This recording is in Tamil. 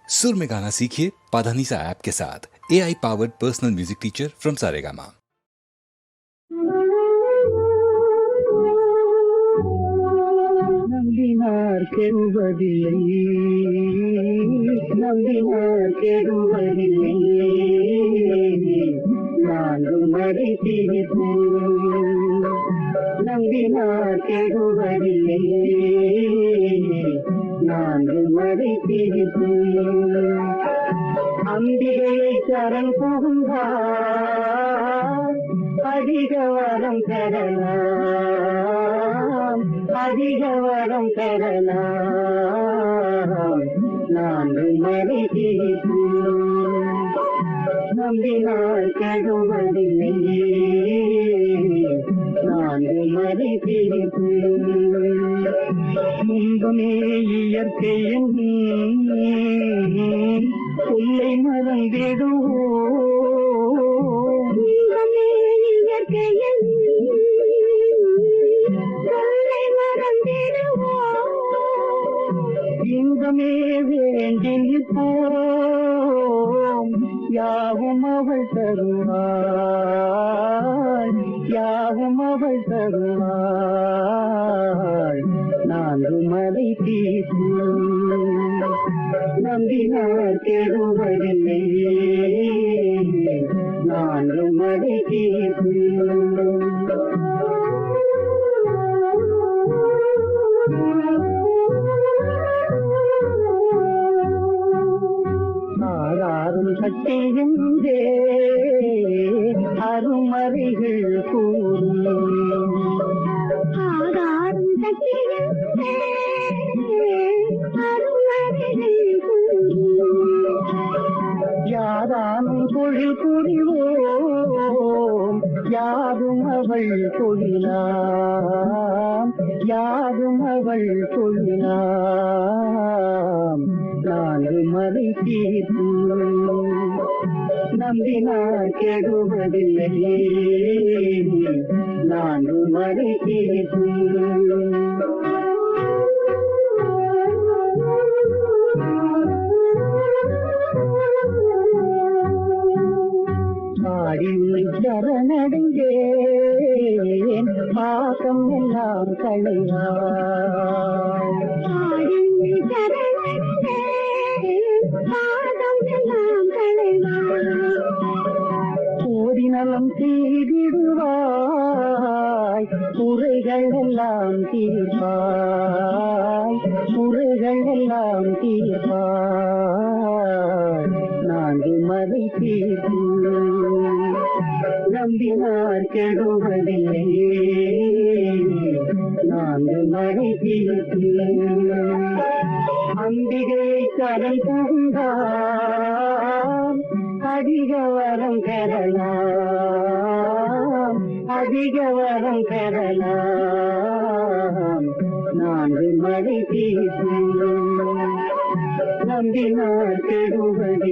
सुर में गाना सीखिए पाधानीसा ऐप के साथ। AI powered personal music teacher from Saregama. நம்பினார் கெடுவதில்லை, நம்பினார் கெடுவதில்லை, நான்கும் மறை தீர்ப்போம். நம்பினார் கெடுவதில்லை, நான்கும் மறை தீர்ப்போம். அம்பிகையை சரண் புகுந்தார் அதிக வரம் பெறலாம், அதிக வரம் பெறலாம், நான்கு மறை தீர்ப்போம். நம்பினால் கெடுவதில்லை, நான்கு மறை தீர்ப்போம். முன்பமே இயற்கையின் சொல்லை மறந்திடுவோம், முன்பமே இயற்கையின் சொல்லை மறந்திடுவோம். இன்பமே வேண்டி நிற்போம், யாவும் அவள் தருவாள், யாவும் அவள் தருவாள், நான்கு மறை தீர்ப்போம். நம்பினார் கெடுவதில்லை, நான்கு மறை தீர்ப்போம். ஆறாரும் சக்தியின்றே அருமறைகள் கூறும், ஆறாரும் சக்தியின்றே அருமறைகள் கூறும். யாரானும் தொழில் புரிவோம், யாரும் அவள் தொழிலாம், யாரும் அவள் தொழிலாம், நான்கு மறை தீர்ப்போம். நம்பினார் கெடுவதில்லை, நான்கு மறை தீர்ப்போம். சரணடைந்தேன் பாசம் எல்லாம் களைவாய், கோடி நலம் செய்திடுவாய், குறைகள் எல்லாம் தீர்ப்பாய், குறைகள் எல்லாம் தீர்ப்பாய், நான்கு மறை தீர்ப்போம். நம்பினார் கெடுவதில்லை, நான்கு மறை தீர்ப்போம். அம்பிகை சரண் புகுந்தார் அதிக வரம் பெறலாம், அதிக வரம் பெறலாம், நான்கு மறை தீர்ப்போம். நம்பினார் கெடுவதில்லை,